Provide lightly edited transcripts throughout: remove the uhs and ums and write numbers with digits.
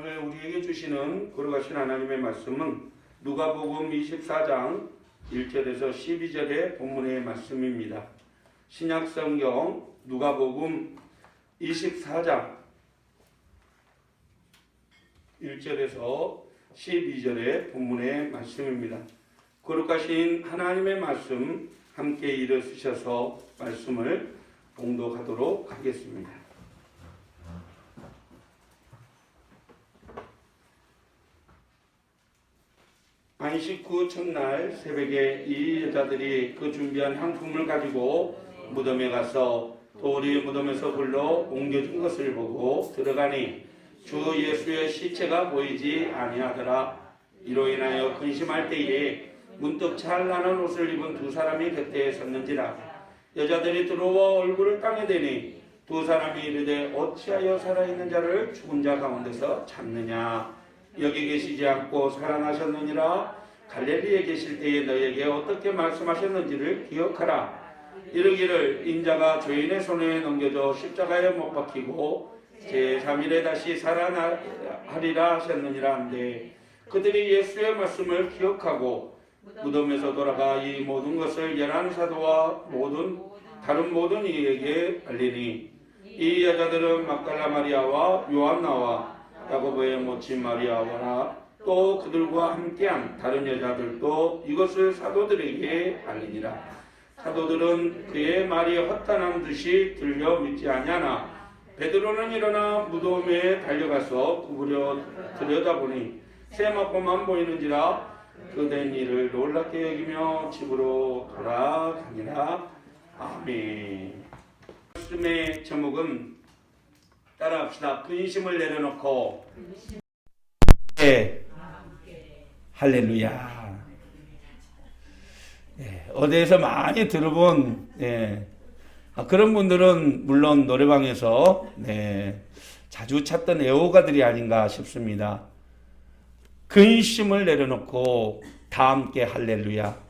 오늘 우리에게 주시는 거룩하신 하나님의 말씀은 누가복음 24장 1절에서 12절의 본문의 말씀입니다. 신약성경 누가복음 24장 1절에서 12절의 본문의 말씀입니다. 거룩하신 하나님의 말씀 함께 일어서셔서 말씀을 봉독하도록 하겠습니다. 안식 후 첫날 새벽에 이 여자들이 그 준비한 향품을 가지고 무덤에 가서 돌이 무덤에서 불러 옮겨준 것을 보고 들어가니 주 예수의 시체가 보이지 아니하더라. 이로 인하여 근심할 때에 문득 찬란한 옷을 입은 두 사람이 곁에 섰는지라. 여자들이 들어와 얼굴을 땅에 대니 두 사람이 이르되 어찌하여 살아있는 자를 죽은 자 가운데서 찾느냐. 여기 계시지 않고 살아나셨느니라. 갈릴리에 계실 때에 너에게 어떻게 말씀하셨는지를 기억하라. 이르기를 인자가 죄인의 손에 넘겨져 십자가에 못 박히고 제3일에 다시 살아나리라 하셨느니라 한데 그들이 예수의 말씀을 기억하고 무덤에서 돌아가 이 모든 것을 열한 사도와 다른 모든 이에게 알리니 이 여자들은 막달라 마리아와 요한나와 야고보의 모친 마리아와 또 그들과 함께한 다른 여자들도 이것을 사도들에게 알리니라. 사도들은 그의 말이 허탄한 듯이 들려 믿지 아니하나 베드로는 일어나 무덤에 달려가서 구부려 들여다보니 세마포만 보이는지라 그된 일을 놀랍게 여기며 집으로 돌아가니라. 아멘. 말씀의 제목은 따라합시다. 근심을 내려놓고 할렐루야. 어디에서 많이 들어본 그런 분들은 물론 노래방에서 자주 찾던 애호가들이 아닌가 싶습니다. 근심을 내려놓고 다 함께 할렐루야.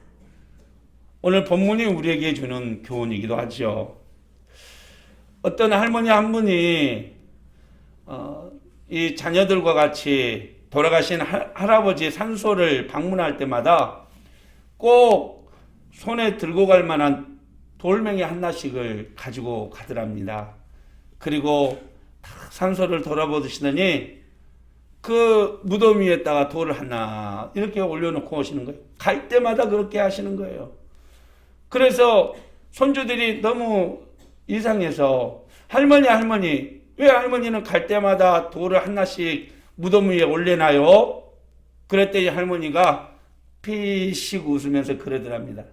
오늘 본문이 우리에게 주는 교훈이기도 하죠. 어떤 할머니 한 분이 이 자녀들과 같이 돌아가신 할아버지 산소를 방문할 때마다 꼭 손에 들고 갈 만한 돌멩이 하나씩을 가지고 가더랍니다. 그리고 산소를 돌아보시더니 그 무덤 위에다가 돌을 하나 이렇게 올려놓고 오시는 거예요. 갈 때마다 그렇게 하시는 거예요. 그래서 손주들이 너무 이상해서 할머니 왜 할머니는 갈 때마다 돌을 하나씩 무덤 위에 올려놔요? 그랬더니 할머니가 피식 웃으면서 그러더랍니다.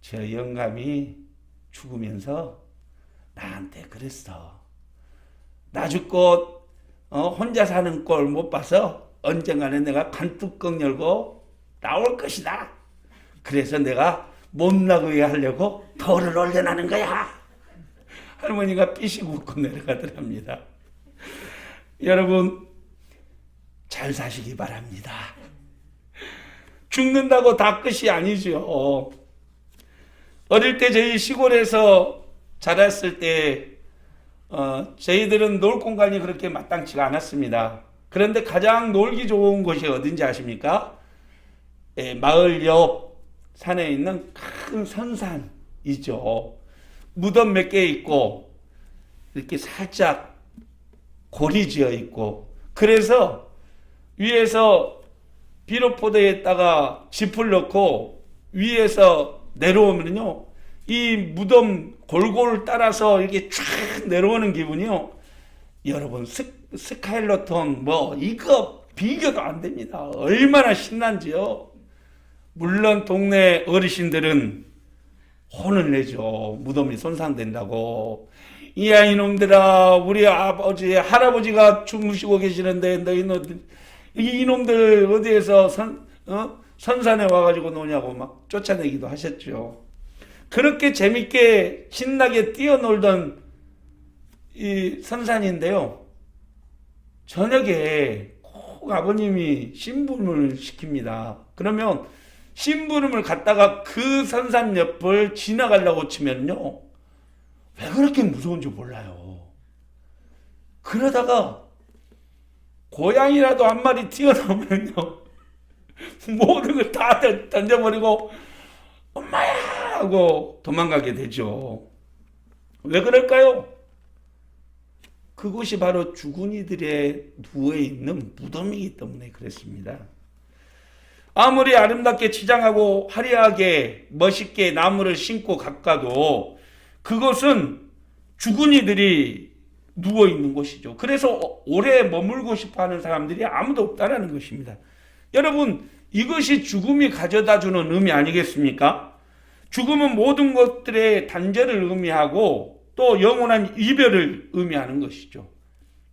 저 영감이 죽으면서 나한테 그랬어. 나 죽고 혼자 사는 꼴 못 봐서 언젠가는 내가 간뚜껑 열고 나올 것이다. 그래서 내가 못 나가게 하려고 돌을 올려놔는 거야. 할머니가 삐식 웃고 내려가더랍니다. 여러분 잘 사시기 바랍니다. 죽는다고 다 끝이 아니죠. 어릴 때 저희 시골에서 자랐을 때 저희들은 놀 공간이 그렇게 마땅치가 않았습니다. 그런데 가장 놀기 좋은 곳이 어딘지 아십니까? 마을 옆 산에 있는 큰 선산이죠. 무덤 몇 개 있고 이렇게 살짝 골이 지어 있고 그래서 위에서 비료포대에다가 짚을 넣고 위에서 내려오면요 이 무덤 골골 따라서 이렇게 쫙 내려오는 기분이요 여러분 스카일러톤 이거 비교도 안 됩니다. 얼마나 신난지요. 물론 동네 어르신들은 혼을 내죠. 무덤이 손상된다고. 이야 이놈들아 우리 아버지 할아버지가 주무시고 계시는데 이놈들 어디에서 선산에 와가지고 노냐고 막 쫓아내기도 하셨죠. 그렇게 재밌게 신나게 뛰어놀던 이 선산인데요. 저녁에 꼭 아버님이 심부름을 시킵니다. 그러면 심부름을 갔다가 그 선산 옆을 지나가려고 치면요. 왜 그렇게 무서운지 몰라요. 그러다가 고양이라도 한 마리 튀어나오면요, 모든 걸 다 던져버리고 엄마야 하고 도망가게 되죠. 왜 그럴까요? 그곳이 바로 죽은 이들의 누워있는 무덤이기 때문에 그렇습니다. 아무리 아름답게 치장하고 화려하게 멋있게 나무를 심고 깎아도 그것은 죽은 이들이 누워있는 곳이죠. 그래서 오래 머물고 싶어하는 사람들이 아무도 없다는 것입니다. 여러분, 이것이 죽음이 가져다주는 의미 아니겠습니까? 죽음은 모든 것들의 단절을 의미하고 또 영원한 이별을 의미하는 것이죠.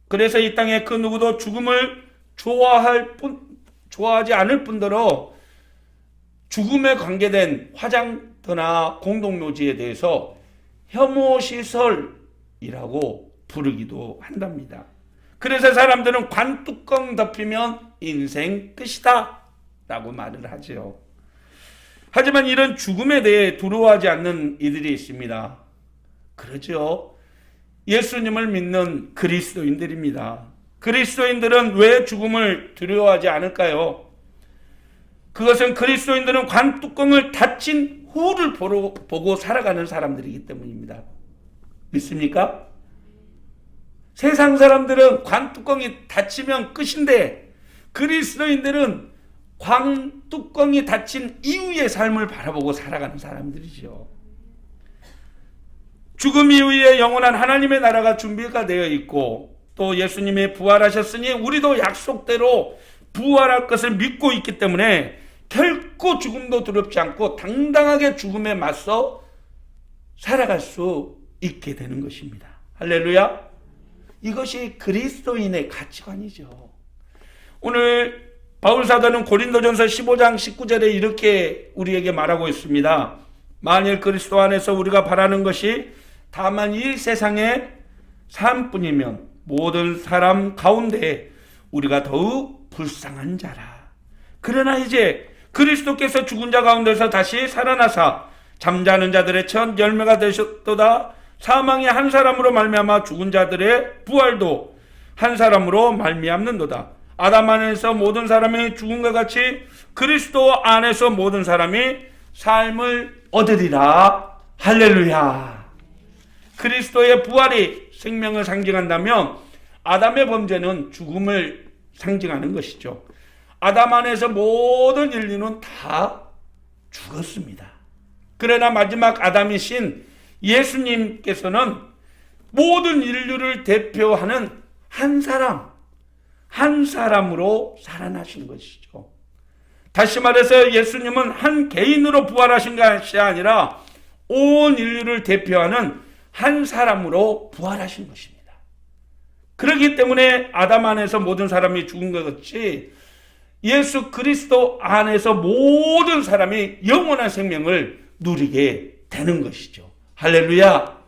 그래서 이 땅에 그 누구도 죽음을 좋아하지 않을 뿐더러 죽음에 관계된 화장터나 공동묘지에 대해서 혐오시설이라고 부르기도 한답니다. 그래서 사람들은 관뚜껑 덮이면 인생 끝이다 라고 말을 하죠. 하지만 이런 죽음에 대해 두려워하지 않는 이들이 있습니다. 그러죠. 예수님을 믿는 그리스도인들입니다. 그리스도인들은 왜 죽음을 두려워하지 않을까요? 그것은 그리스도인들은 관뚜껑을 닫힌 후를 보고 살아가는 사람들이기 때문입니다. 믿습니까? 세상 사람들은 관뚜껑이 닫히면 끝인데 그리스도인들은 관뚜껑이 닫힌 이후의 삶을 바라보고 살아가는 사람들이죠. 죽음 이후에 영원한 하나님의 나라가 준비가 되어 있고 또 예수님이 부활하셨으니 우리도 약속대로 부활할 것을 믿고 있기 때문에 결코 죽음도 두렵지 않고 당당하게 죽음에 맞서 살아갈 수 있게 되는 것입니다. 할렐루야. 이것이 그리스도인의 가치관이죠. 오늘 바울사도는 고린도전서 15장 19절에 이렇게 우리에게 말하고 있습니다. 만일 그리스도 안에서 우리가 바라는 것이 다만 이 세상의 삶뿐이면 모든 사람 가운데 우리가 더욱 불쌍한 자라. 그러나 이제 그리스도께서 죽은 자 가운데서 다시 살아나사 잠자는 자들의 첫 열매가 되셨도다. 사망이 한 사람으로 말미암아 죽은 자들의 부활도 한 사람으로 말미암는도다. 아담 안에서 모든 사람이 죽은 것 같이 그리스도 안에서 모든 사람이 삶을 얻으리라. 할렐루야. 그리스도의 부활이 생명을 상징한다면 아담의 범죄는 죽음을 상징하는 것이죠. 아담 안에서 모든 인류는 다 죽었습니다. 그러나 마지막 아담이신 예수님께서는 모든 인류를 대표하는 한 사람으로 살아나신 것이죠. 다시 말해서 예수님은 한 개인으로 부활하신 것이 아니라 온 인류를 대표하는 한 사람으로 부활하신 것입니다. 그렇기 때문에 아담 안에서 모든 사람이 죽은 것 같이 예수 그리스도 안에서 모든 사람이 영원한 생명을 누리게 되는 것이죠. 할렐루야.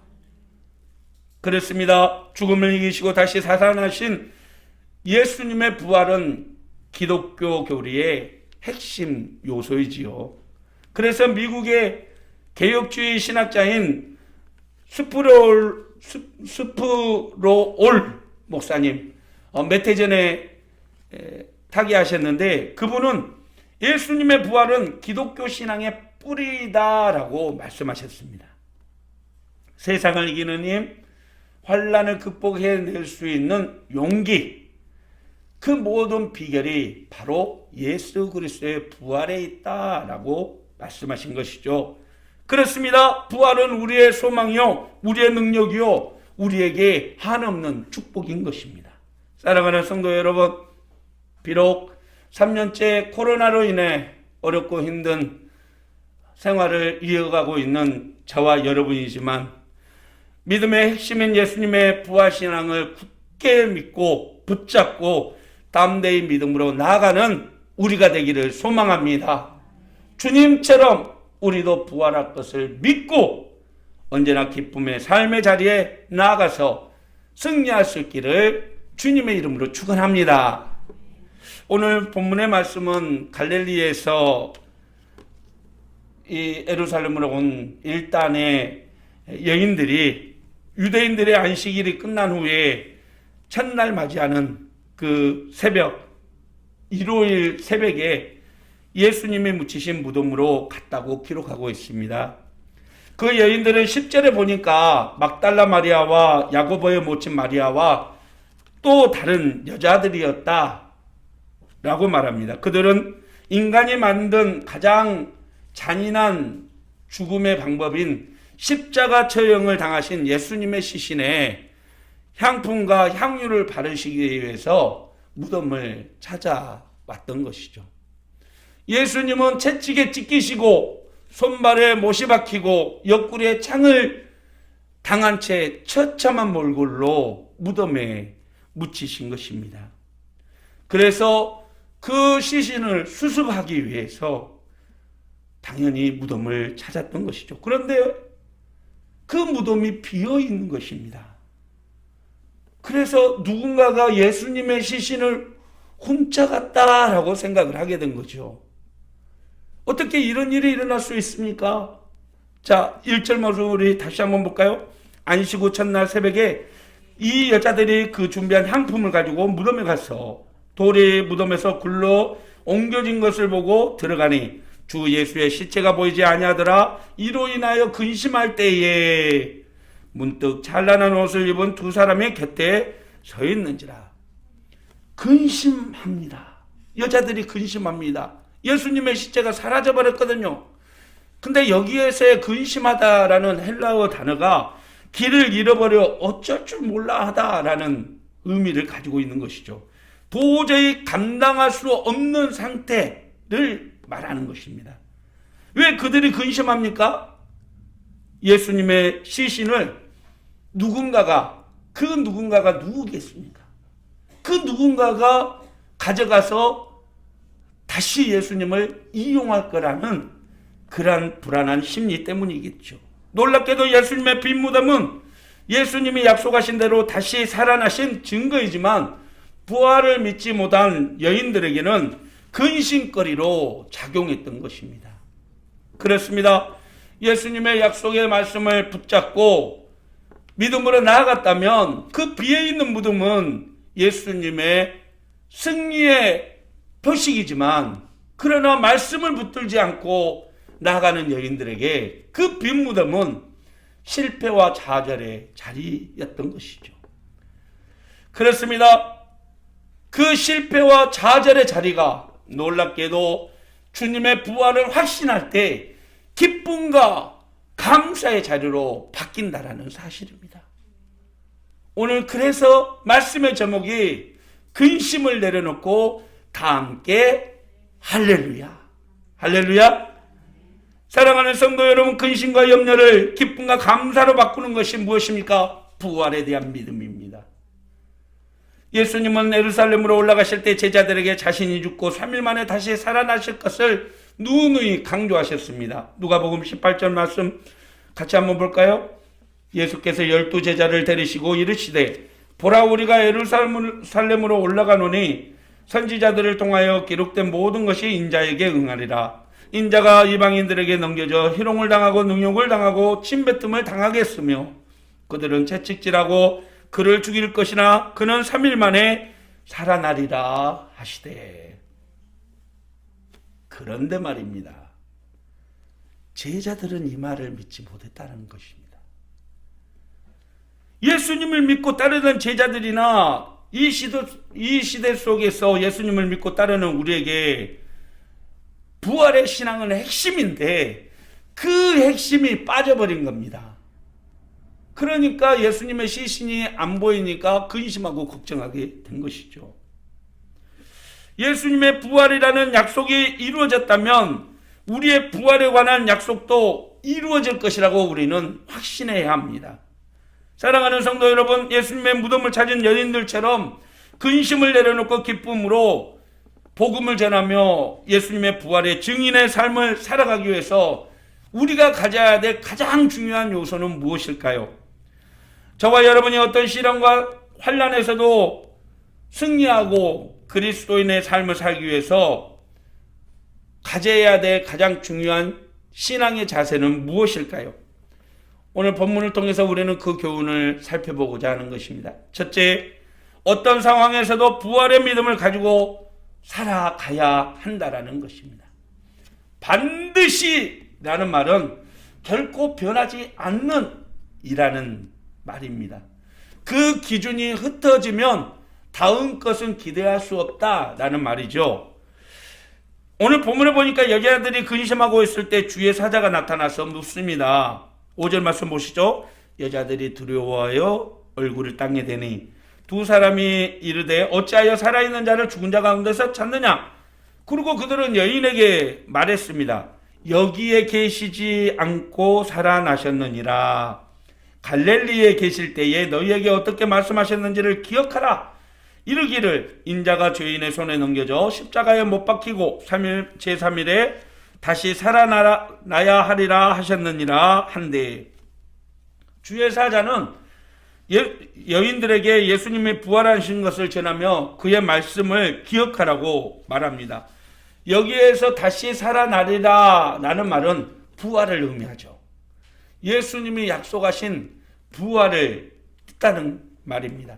그렇습니다. 죽음을 이기시고 다시 살아나신 예수님의 부활은 기독교 교리의 핵심 요소이지요. 그래서 미국의 개혁주의 신학자인 스프로올 목사님 몇 해 전에 타계하셨는데 그분은 예수님의 부활은 기독교 신앙의 뿌리다라고 말씀하셨습니다. 세상을 이기는 힘, 환난을 극복해낼 수 있는 용기, 그 모든 비결이 바로 예수 그리스도의 부활에 있다라고 말씀하신 것이죠. 그렇습니다. 부활은 우리의 소망이요, 우리의 능력이요, 우리에게 한없는 축복인 것입니다. 사랑하는 성도 여러분, 비록 3년째 코로나로 인해 어렵고 힘든 생활을 이어가고 있는 저와 여러분이지만 믿음의 핵심인 예수님의 부활신앙을 굳게 믿고 붙잡고 담대히 믿음으로 나아가는 우리가 되기를 소망합니다. 주님처럼 우리도 부활할 것을 믿고 언제나 기쁨의 삶의 자리에 나아가서 승리할 수 있기를 주님의 이름으로 축원합니다. 오늘 본문의 말씀은 갈릴리에서 이 예루살렘으로 온 일단의 여인들이 유대인들의 안식일이 끝난 후에 첫날 맞이하는 그 새벽, 일요일 새벽에 예수님이 묻히신 무덤으로 갔다고 기록하고 있습니다. 그 여인들은 10절에 보니까 막달라 마리아와 야고보의 모친 마리아와 또 다른 여자들이었다 라고 말합니다. 그들은 인간이 만든 가장 잔인한 죽음의 방법인 십자가 처형을 당하신 예수님의 시신에 향품과 향유를 바르시기 위해서 무덤을 찾아왔던 것이죠. 예수님은 채찍에 찢기시고 손발에 못이 박히고 옆구리에 창을 당한 채 처참한 몰골로 무덤에 묻히신 것입니다. 그래서 그 시신을 수습하기 위해서 당연히 무덤을 찾았던 것이죠. 그런데 그 무덤이 비어 있는 것입니다. 그래서 누군가가 예수님의 시신을 훔쳐갔다라고 생각을 하게 된 거죠. 어떻게 이런 일이 일어날 수 있습니까? 자, 1절 말씀 우리 다시 한번 볼까요? 안식 후 첫날 새벽에 이 여자들이 그 준비한 향품을 가지고 무덤에 가서 돌이 무덤에서 굴러 옮겨진 것을 보고 들어가니 주 예수의 시체가 보이지 아니하더라. 이로 인하여 근심할 때에 문득 찬란한 옷을 입은 두 사람의 곁에 서 있는지라. 근심합니다. 여자들이 근심합니다. 예수님의 시체가 사라져버렸거든요. 근데 여기에서의 근심하다라는 헬라어 단어가 길을 잃어버려 어쩔 줄 몰라 하다라는 의미를 가지고 있는 것이죠. 도저히 감당할 수 없는 상태를 말하는 것입니다. 왜 그들이 근심합니까? 예수님의 시신을 그 누군가가 누구겠습니까? 그 누군가가 가져가서 다시 예수님을 이용할 거라는 그러한 불안한 심리 때문이겠죠. 놀랍게도 예수님의 빈 무덤은 예수님이 약속하신 대로 다시 살아나신 증거이지만 부활을 믿지 못한 여인들에게는 근심거리로 작용했던 것입니다. 그렇습니다. 예수님의 약속의 말씀을 붙잡고 믿음으로 나아갔다면 그 비어있는 무덤은 예수님의 승리의 표식이지만 그러나 말씀을 붙들지 않고 나아가는 여인들에게 그 빈 무덤은 실패와 좌절의 자리였던 것이죠. 그렇습니다. 그 실패와 좌절의 자리가 놀랍게도 주님의 부활을 확신할 때 기쁨과 감사의 자리로 바뀐다라는 사실입니다. 오늘 그래서 말씀의 제목이 근심을 내려놓고 다 함께 할렐루야. 할렐루야. 사랑하는 성도 여러분, 근심과 염려를 기쁨과 감사로 바꾸는 것이 무엇입니까? 부활에 대한 믿음입니다. 예수님은 예루살렘으로 올라가실 때 제자들에게 자신이 죽고 3일 만에 다시 살아나실 것을 누누이 강조하셨습니다. 누가복음 18절 말씀 같이 한번 볼까요? 예수께서 12제자를 데리시고 이르시되 보라, 우리가 예루살렘으로 올라가노니 선지자들을 통하여 기록된 모든 것이 인자에게 응하리라. 인자가 이방인들에게 넘겨져 희롱을 당하고 능욕을 당하고 침뱉음을 당하겠으며 그들은 채찍질하고 그를 죽일 것이나 그는 3일 만에 살아나리라 하시되. 그런데 말입니다. 제자들은 이 말을 믿지 못했다는 것입니다. 예수님을 믿고 따르던 제자들이나 이 시대 속에서 예수님을 믿고 따르는 우리에게 부활의 신앙은 핵심인데 그 핵심이 빠져버린 겁니다. 그러니까 예수님의 시신이 안 보이니까 근심하고 걱정하게 된 것이죠. 예수님의 부활이라는 약속이 이루어졌다면 우리의 부활에 관한 약속도 이루어질 것이라고 우리는 확신해야 합니다. 사랑하는 성도 여러분, 예수님의 무덤을 찾은 여인들처럼 근심을 내려놓고 기쁨으로 복음을 전하며 예수님의 부활의 증인의 삶을 살아가기 위해서 우리가 가져야 될 가장 중요한 요소는 무엇일까요? 저와 여러분이 어떤 시련과 환난에서도 승리하고 그리스도인의 삶을 살기 위해서 가져야 될 가장 중요한 신앙의 자세는 무엇일까요? 오늘 본문을 통해서 우리는 그 교훈을 살펴보고자 하는 것입니다. 첫째, 어떤 상황에서도 부활의 믿음을 가지고 살아가야 한다라는 것입니다. 반드시 라는 말은 결코 변하지 않는 이라는 말입니다. 그 기준이 흩어지면 다음 것은 기대할 수 없다라는 말이죠. 오늘 본문에 보니까 여자들이 근심하고 있을 때 주의 사자가 나타나서 묻습니다. 5절 말씀 보시죠. 여자들이 두려워하여 얼굴을 땅에 대니 두 사람이 이르되 어찌하여 살아있는 자를 죽은 자 가운데서 찾느냐. 그리고 그들은 여인에게 말했습니다. 여기에 계시지 않고 살아나셨느니라. 갈릴리에 계실 때에 너희에게 어떻게 말씀하셨는지를 기억하라. 이르기를 인자가 죄인의 손에 넘겨져 십자가에 못 박히고 제3일에 다시 살아나야 하리라 하셨느니라 한데, 주의 사자는 여인들에게 예수님이 부활하신 것을 전하며 그의 말씀을 기억하라고 말합니다. 여기에서 다시 살아나리라 라는 말은 부활을 의미하죠. 예수님이 약속하신 부활을 뜻하는 말입니다.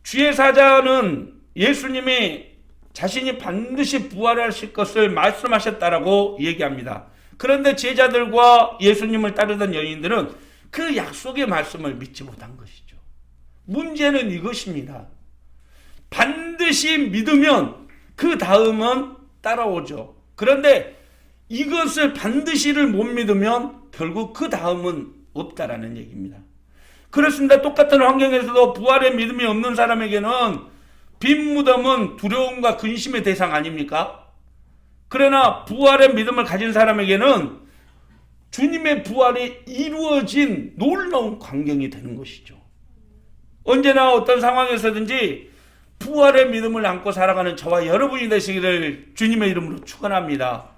주의 사자는 예수님이 자신이 반드시 부활하실 것을 말씀하셨다라고 얘기합니다. 그런데 제자들과 예수님을 따르던 여인들은 그 약속의 말씀을 믿지 못한 것이죠. 문제는 이것입니다. 반드시 믿으면 그 다음은 따라오죠. 그런데 이것을 반드시를 못 믿으면 결국 그 다음은 없다라는 얘기입니다. 그렇습니다. 똑같은 환경에서도 부활의 믿음이 없는 사람에게는 빈 무덤은 두려움과 근심의 대상 아닙니까? 그러나 부활의 믿음을 가진 사람에게는 주님의 부활이 이루어진 놀라운 광경이 되는 것이죠. 언제나 어떤 상황에서든지 부활의 믿음을 안고 살아가는 저와 여러분이 되시기를 주님의 이름으로 축원합니다.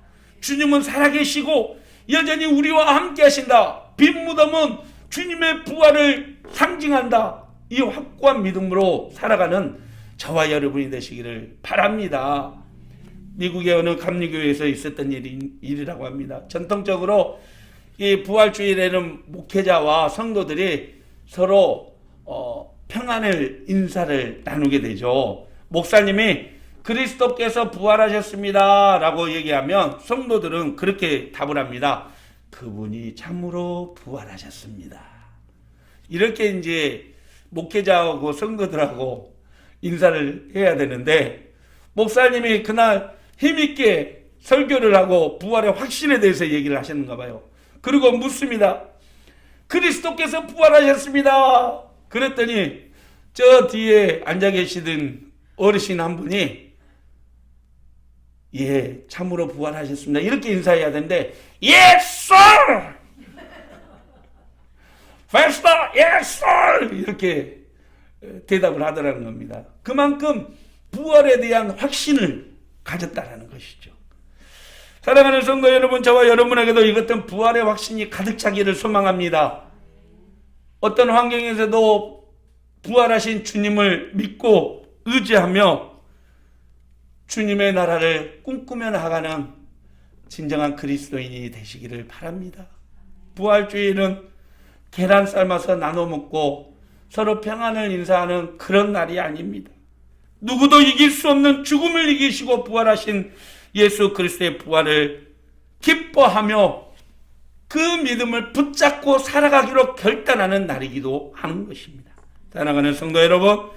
주님은 살아계시고 여전히 우리와 함께 하신다. 빈 무덤은 주님의 부활을 상징한다. 이 확고한 믿음으로 살아가는 저와 여러분이 되시기를 바랍니다. 미국의 어느 감리교회에서 있었던 일이라고 합니다. 전통적으로 이 부활주일에는 목회자와 성도들이 서로 평안을 인사를 나누게 되죠. 목사님이 그리스도께서 부활하셨습니다 라고 얘기하면 성도들은 그렇게 답을 합니다. 그분이 참으로 부활하셨습니다. 이렇게 이제 목회자하고 성도들하고 인사를 해야 되는데, 목사님이 그날 힘있게 설교를 하고 부활의 확신에 대해서 얘기를 하셨는가 봐요. 그리고 묻습니다. 그리스도께서 부활하셨습니다. 그랬더니 저 뒤에 앉아 계시던 어르신 한 분이 예, 참으로 부활하셨습니다. 이렇게 인사해야 되는데 Yes, sir! Pastor, yes, sir! 이렇게 대답을 하더라는 겁니다. 그만큼 부활에 대한 확신을 가졌다라는 것이죠. 사랑하는 성도 여러분, 저와 여러분에게도 이 같은 부활의 확신이 가득 차기를 소망합니다. 어떤 환경에서도 부활하신 주님을 믿고 의지하며 주님의 나라를 꿈꾸며 나아가는 진정한 그리스도인이 되시기를 바랍니다. 부활주일은 계란 삶아서 나눠 먹고 서로 평안을 인사하는 그런 날이 아닙니다. 누구도 이길 수 없는 죽음을 이기시고 부활하신 예수 그리스도의 부활을 기뻐하며 그 믿음을 붙잡고 살아가기로 결단하는 날이기도 하는 것입니다. 사랑하는 성도 여러분,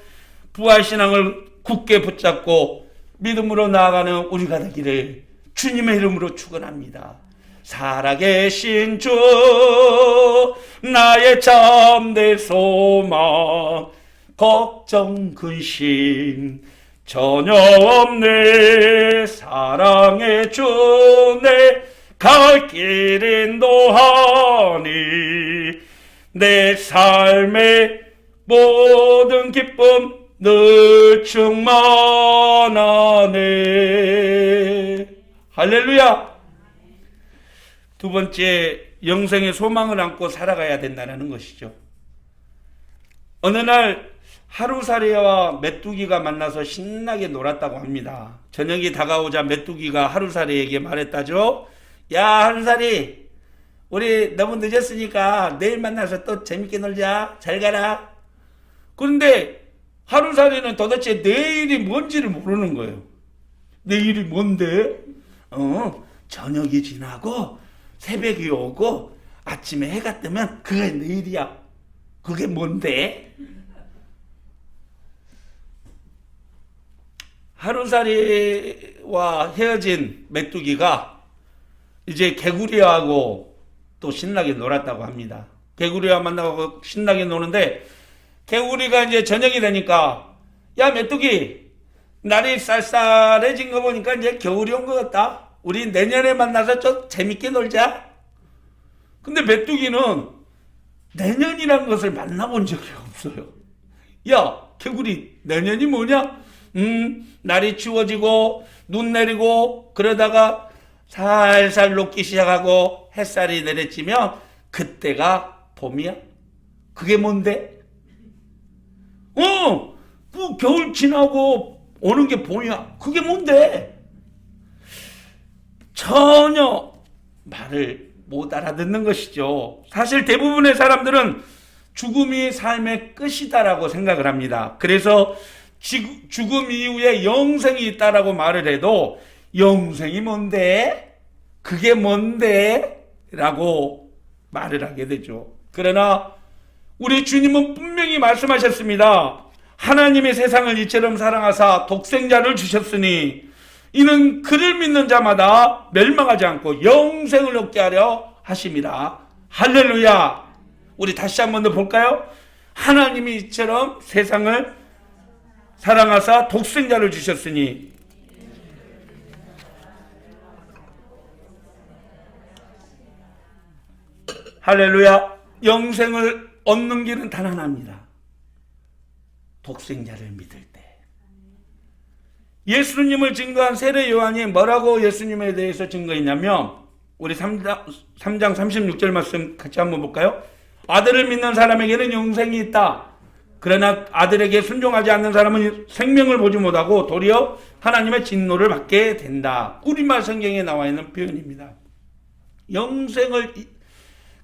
부활신앙을 굳게 붙잡고 믿음으로 나아가는 우리가 되기를 주님의 이름으로 축원합니다. 살아계신 주 나의 참된 소망, 걱정 근심 전혀 없네. 사랑의 주 내 갈 길 인도하니 내 삶의 모든 기쁨 늘 충만하네. 할렐루야. 두 번째, 영생의 소망을 안고 살아가야 된다는 것이죠. 어느 날 하루살이와 메뚜기가 만나서 신나게 놀았다고 합니다. 저녁이 다가오자 메뚜기가 하루살이에게 말했다죠. 야, 하루살이, 우리 너무 늦었으니까 내일 만나서 또 재밌게 놀자. 잘 가라. 그런데 하루살이는 도대체 내일이 뭔지를 모르는 거예요. 내일이 뭔데? 저녁이 지나고 새벽이 오고 아침에 해가 뜨면 그게 내일이야. 그게 뭔데? 하루살이와 헤어진 메뚜기가 이제 개구리하고 또 신나게 놀았다고 합니다. 개구리와 만나고 신나게 노는데 개구리가 이제 저녁이 되니까 야 메뚜기, 날이 쌀쌀해진 거 보니까 이제 겨울이 온 것 같다. 우리 내년에 만나서 좀 재밌게 놀자. 근데 메뚜기는 내년이란 것을 만나본 적이 없어요. 야 개구리, 내년이 뭐냐? 날이 추워지고 눈 내리고 그러다가 살살 녹기 시작하고 햇살이 내려지면 그때가 봄이야? 그게 뭔데? 그 겨울 지나고 오는 게 봄이야. 그게 뭔데? 전혀 말을 못 알아듣는 것이죠. 사실 대부분의 사람들은 죽음이 삶의 끝이다라고 생각을 합니다. 그래서 죽음 이후에 영생이 있다라고 말을 해도 영생이 뭔데? 그게 뭔데? 라고 말을 하게 되죠. 그러나 우리 주님은 분명히 말씀하셨습니다. 하나님의 세상을 이처럼 사랑하사 독생자를 주셨으니 이는 그를 믿는 자마다 멸망하지 않고 영생을 얻게 하려 하심이라. 할렐루야. 우리 다시 한 번 더 볼까요? 하나님이 이처럼 세상을 사랑하사 독생자를 주셨으니 할렐루야. 영생을 얻는 길은 단 하나입니다. 독생자를 믿을 때. 예수님을 증거한 세례 요한이 뭐라고 예수님에 대해서 증거했냐면 우리 3장 36절 말씀 같이 한번 볼까요? 아들을 믿는 사람에게는 영생이 있다. 그러나 아들에게 순종하지 않는 사람은 생명을 보지 못하고 도리어 하나님의 진노를 받게 된다. 우리말 성경에 나와 있는 표현입니다. 영생을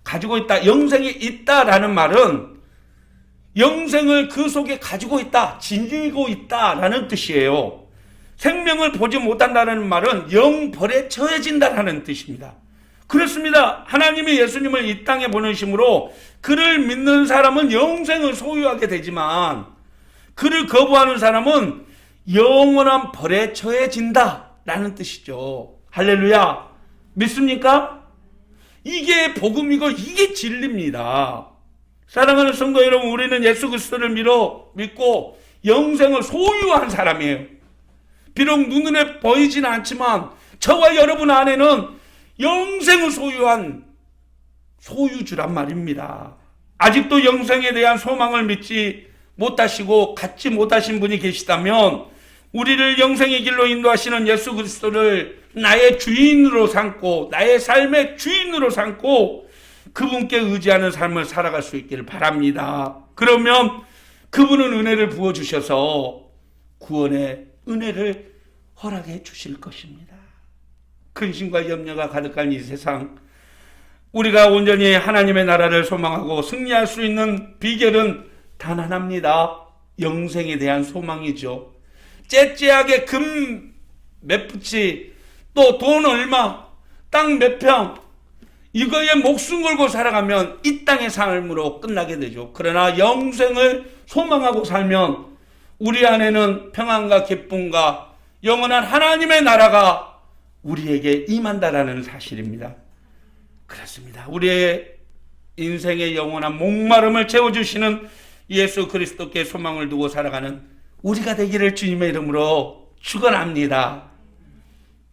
가지고 있다. 영생이 있다라는 말은 영생을 그 속에 가지고 있다, 지니고 있다라는 뜻이에요. 생명을 보지 못한다는 말은 영벌에 처해진다라는 뜻입니다. 그렇습니다. 하나님이 예수님을 이 땅에 보내심으로 그를 믿는 사람은 영생을 소유하게 되지만 그를 거부하는 사람은 영원한 벌에 처해진다라는 뜻이죠. 할렐루야. 믿습니까? 이게 복음이고 이게 진리입니다. 사랑하는 성도 여러분, 우리는 예수 그리스도를 믿고 영생을 소유한 사람이에요. 비록 눈에 보이지는 않지만 저와 여러분 안에는 영생을 소유한 소유주란 말입니다. 아직도 영생에 대한 소망을 믿지 못하시고 갖지 못하신 분이 계시다면 우리를 영생의 길로 인도하시는 예수 그리스도를 나의 주인으로 삼고 나의 삶의 주인으로 삼고 그분께 의지하는 삶을 살아갈 수 있기를 바랍니다. 그러면 그분은 은혜를 부어주셔서 구원의 은혜를 허락해 주실 것입니다. 근심과 염려가 가득한 이 세상, 우리가 온전히 하나님의 나라를 소망하고 승리할 수 있는 비결은 단 하나입니다. 영생에 대한 소망이죠. 째째하게 금 몇 부치, 또 돈 얼마, 땅 몇 평, 이거에 목숨 걸고 살아가면 이 땅의 삶으로 끝나게 되죠. 그러나 영생을 소망하고 살면 우리 안에는 평안과 기쁨과 영원한 하나님의 나라가 우리에게 임한다라는 사실입니다. 그렇습니다. 우리의 인생의 영원한 목마름을 채워주시는 예수 그리스도께 소망을 두고 살아가는 우리가 되기를 주님의 이름으로 축원합니다.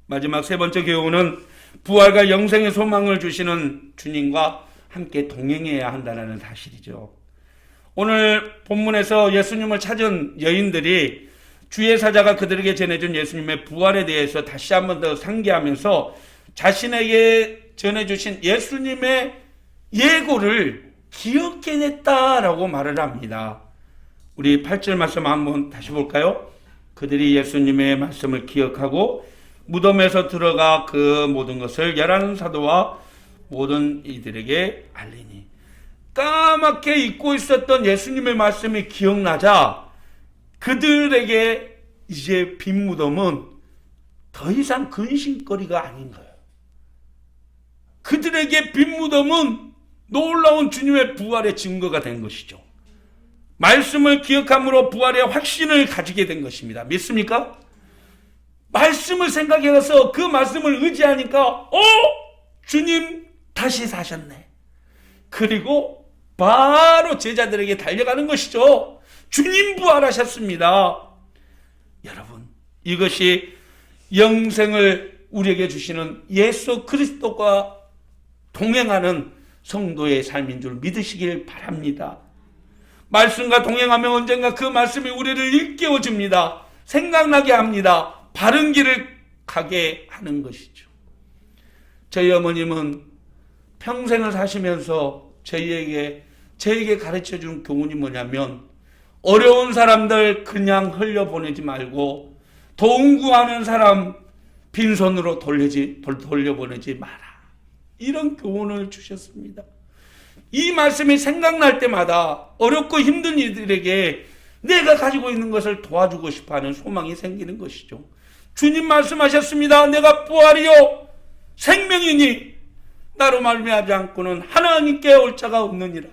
마지막 세 번째 교훈은 부활과 영생의 소망을 주시는 주님과 함께 동행해야 한다는 사실이죠. 오늘 본문에서 예수님을 찾은 여인들이 주의 사자가 그들에게 전해준 예수님의 부활에 대해서 다시 한 번 더 상기하면서 자신에게 전해주신 예수님의 예고를 기억해냈다라고 말을 합니다. 우리 8절 말씀 한번 다시 볼까요? 그들이 예수님의 말씀을 기억하고 무덤에서 들어가 그 모든 것을 11 사도와 모든 이들에게 알리니. 까맣게 잊고 있었던 예수님의 말씀이 기억나자 그들에게 이제 빈 무덤은 더 이상 근심거리가 아닌 거예요. 그들에게 빈 무덤은 놀라운 주님의 부활의 증거가 된 것이죠. 말씀을 기억함으로 부활의 확신을 가지게 된 것입니다. 믿습니까? 말씀을 생각해서 그 말씀을 의지하니까 주님 다시 사셨네. 그리고 바로 제자들에게 달려가는 것이죠. 주님 부활하셨습니다. 여러분, 이것이 영생을 우리에게 주시는 예수 그리스도가 동행하는 성도의 삶인 줄 믿으시길 바랍니다. 말씀과 동행하면 언젠가 그 말씀이 우리를 일깨워줍니다. 생각나게 합니다. 바른 길을 가게 하는 것이죠. 저희 어머님은 평생을 사시면서 저에게 가르쳐준 교훈이 뭐냐면, 어려운 사람들 그냥 흘려보내지 말고 도움 구하는 사람 빈손으로 돌려보내지 마라. 이런 교훈을 주셨습니다. 이 말씀이 생각날 때마다 어렵고 힘든 이들에게 내가 가지고 있는 것을 도와주고 싶어하는 소망이 생기는 것이죠. 주님 말씀하셨습니다. 내가 부활이요 생명이니 나로 말미암지 않고는 하나님께 올 자가 없느니라.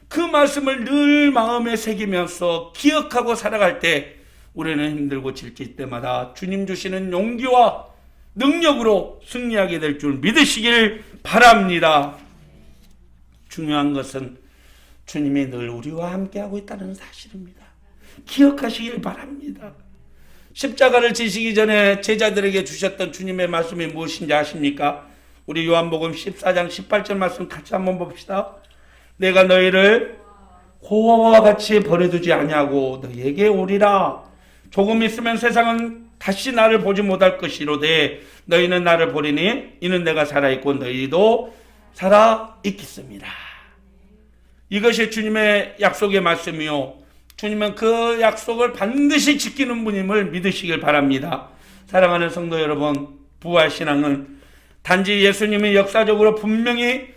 그 말씀을 늘 마음에 새기면서 기억하고 살아갈 때 우리는 힘들고 지칠 때마다 주님 주시는 용기와 능력으로 승리하게 될 줄 믿으시길 바랍니다. 중요한 것은 주님이 늘 우리와 함께하고 있다는 사실입니다. 기억하시길 바랍니다. 십자가를 지시기 전에 제자들에게 주셨던 주님의 말씀이 무엇인지 아십니까? 우리 요한복음 14장 18절 말씀 같이 한번 봅시다. 내가 너희를 고아와 같이 버려두지 아니하고 너희에게 오리라. 조금 있으면 세상은 다시 나를 보지 못할 것이로되 너희는 나를 보리니 이는 내가 살아있고 너희도 살아있겠습니다. 이것이 주님의 약속의 말씀이요, 주님은 그 약속을 반드시 지키는 분임을 믿으시길 바랍니다. 사랑하는 성도 여러분, 부활신앙은 단지 예수님이 역사적으로 분명히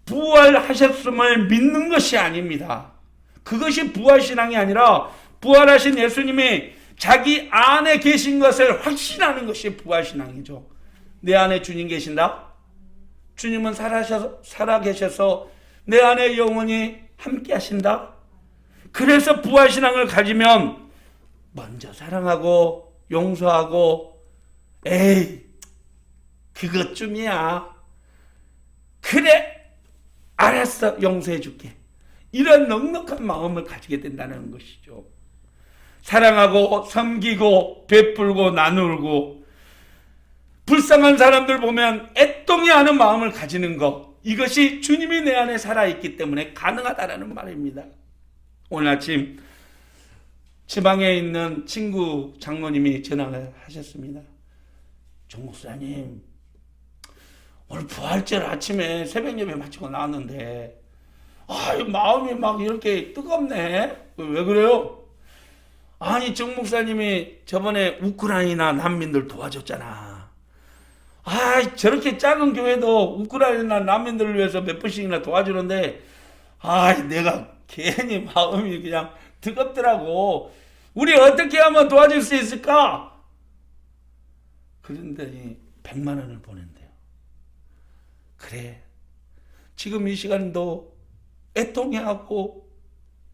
부활하셨음을 믿는 것이 아닙니다. 그것이 부활신앙이 아니라 부활하신 예수님이 자기 안에 계신 것을 확신하는 것이 부활신앙이죠. 내 안에 주님 계신다? 주님은 살아계셔서 내 안에 영원히 함께 하신다? 그래서 부활신앙을 가지면 먼저 사랑하고 용서하고 에이 그것쯤이야. 그래 알았어 용서해 줄게. 이런 넉넉한 마음을 가지게 된다는 것이죠. 사랑하고 섬기고 베풀고 나누고 불쌍한 사람들 보면 애통해 하는 마음을 가지는 것, 이것이 주님이 내 안에 살아있기 때문에 가능하다라는 말입니다. 오늘 아침 지방에 있는 친구 장로님이 전화를 하셨습니다. 정 목사님, 오늘 부활절 아침에 새벽 예배 마치고 나왔는데 마음이 막 이렇게 뜨겁네. 왜 그래요? 아니 정 목사님이 저번에 우크라이나 난민들 도와줬잖아. 저렇게 작은 교회도 우크라이나 난민들을 위해서 몇 번씩이나 도와주는데 내가 괜히 마음이 그냥 뜨겁더라고. 우리 어떻게 하면 도와줄 수 있을까? 그런데 100만 원을 보낸대요. 그래, 지금 이 시간도 애통해하고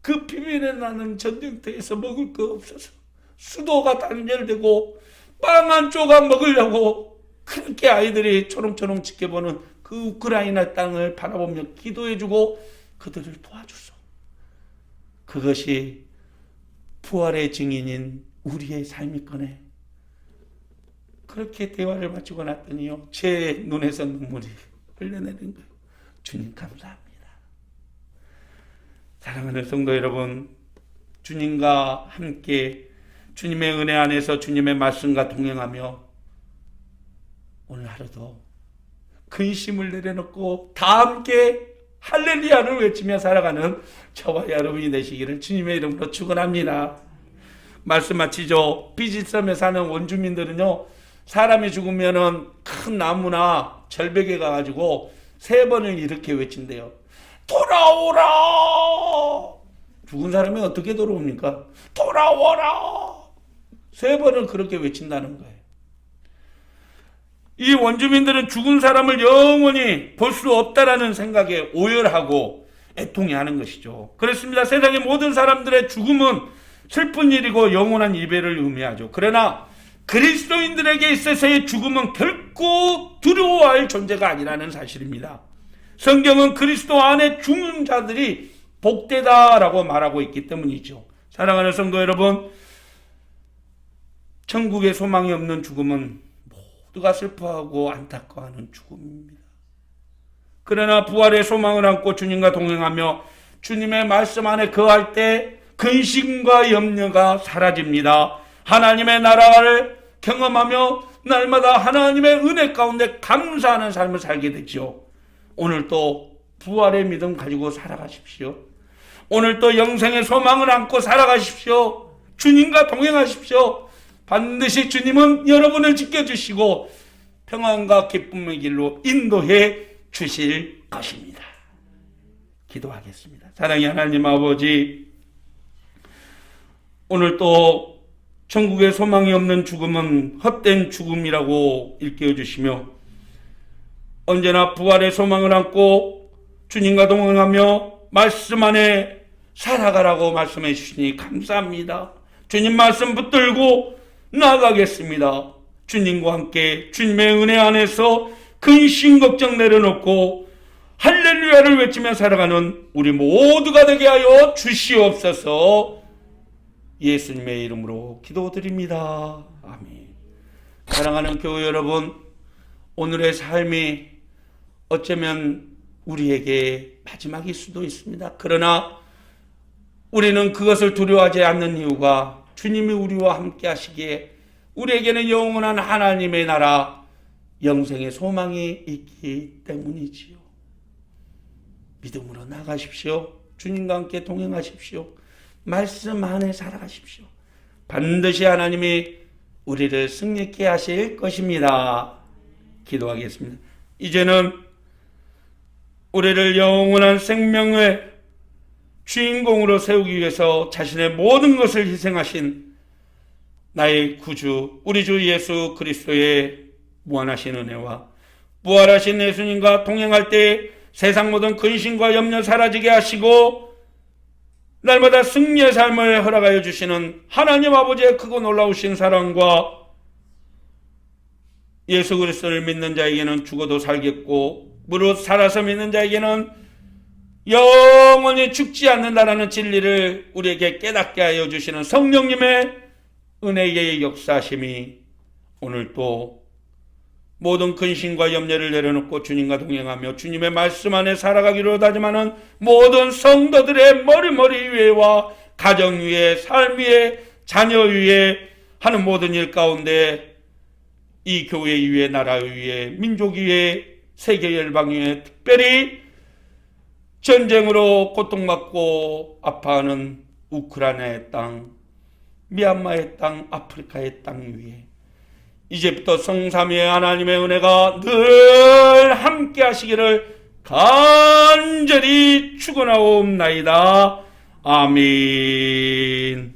그 비밀에 나는 전쟁터에서 먹을 거 없어서 수도가 단절되고 빵 한 조각 먹으려고 그렇게 아이들이 초롱초롱 지켜보는 그 우크라이나 땅을 바라보며 기도해주고 그들을 도와줬어. 그것이 부활의 증인인 우리의 삶이 거네. 그렇게 대화를 마치고 났더니요, 제 눈에서 눈물이 흘러내리는 거예요. 주님 감사합니다. 사랑하는 성도 여러분, 주님과 함께 주님의 은혜 안에서 주님의 말씀과 동행하며 오늘 하루도 근심을 내려놓고 다 함께 할렐루야를 외치며 살아가는 저와 여러분이 되시기를 주님의 이름으로 축원합니다. 말씀 마치죠. 피지섬에 사는 원주민들은요, 사람이 죽으면은 큰 나무나 절벽에 가가지고 3번을 이렇게 외친대요. 돌아오라! 죽은 사람이 어떻게 돌아옵니까? 돌아오라! 3번을 그렇게 외친다는 거예요. 이 원주민들은 죽은 사람을 영원히 볼 수 없다라는 생각에 오열하고 애통해하는 것이죠. 그렇습니다. 세상의 모든 사람들의 죽음은 슬픈 일이고 영원한 이별을 의미하죠. 그러나 그리스도인들에게 있어서의 죽음은 결코 두려워할 존재가 아니라는 사실입니다. 성경은 그리스도 안에 죽는 자들이 복되다라고 말하고 있기 때문이죠. 사랑하는 성도 여러분, 천국에 소망이 없는 죽음은 모두가 슬퍼하고 안타까워하는 죽음입니다. 그러나 부활의 소망을 안고 주님과 동행하며 주님의 말씀 안에 거할 때 근심과 염려가 사라집니다. 하나님의 나라를 경험하며 날마다 하나님의 은혜 가운데 감사하는 삶을 살게 되죠. 오늘도 부활의 믿음 가지고 살아가십시오. 오늘도 영생의 소망을 안고 살아가십시오. 주님과 동행하십시오. 반드시 주님은 여러분을 지켜주시고 평안과 기쁨의 길로 인도해 주실 것입니다. 기도하겠습니다. 사랑의 하나님 아버지, 오늘 또 천국에 소망이 없는 죽음은 헛된 죽음이라고 일깨워 주시며 언제나 부활의 소망을 안고 주님과 동행하며 말씀 안에 살아가라고 말씀해 주시니 감사합니다. 주님 말씀 붙들고 나아가겠습니다. 주님과 함께 주님의 은혜 안에서 근심 걱정 내려놓고 할렐루야를 외치며 살아가는 우리 모두가 되게 하여 주시옵소서. 예수님의 이름으로 기도드립니다. 아멘. 사랑하는 교회 여러분, 오늘의 삶이 어쩌면 우리에게 마지막일 수도 있습니다. 그러나 우리는 그것을 두려워하지 않는 이유가 주님이 우리와 함께 하시기에 우리에게는 영원한 하나님의 나라, 영생의 소망이 있기 때문이지요. 믿음으로 나가십시오. 주님과 함께 동행하십시오. 말씀 안에 살아가십시오. 반드시 하나님이 우리를 승리케 하실 것입니다. 기도하겠습니다. 이제는 우리를 영원한 생명의 주인공으로 세우기 위해서 자신의 모든 것을 희생하신 나의 구주 우리 주 예수 그리스도의 무한하신 은혜와 부활하신 예수님과 동행할 때 세상 모든 근심과 염려 사라지게 하시고 날마다 승리의 삶을 허락하여 주시는 하나님 아버지의 크고 놀라우신 사랑과 예수 그리스도를 믿는 자에게는 죽어도 살겠고 무릇 살아서 믿는 자에게는 영원히 죽지 않는다라는 진리를 우리에게 깨닫게 하여 주시는 성령님의 은혜의 역사심이 오늘 또 모든 근심과 염려를 내려놓고 주님과 동행하며 주님의 말씀 안에 살아가기로 다짐하는 모든 성도들의 머리 위에와 가정 위에 삶 위에 자녀 위에 하는 모든 일 가운데 이 교회 위에 나라 위에 민족 위에 세계 열방 위에 특별히 전쟁으로 고통받고 아파하는 우크라이나의 땅, 미얀마의 땅, 아프리카의 땅 위에 이제부터 성삼위의 하나님의 은혜가 늘 함께 하시기를 간절히 축원하옵나이다. 아멘.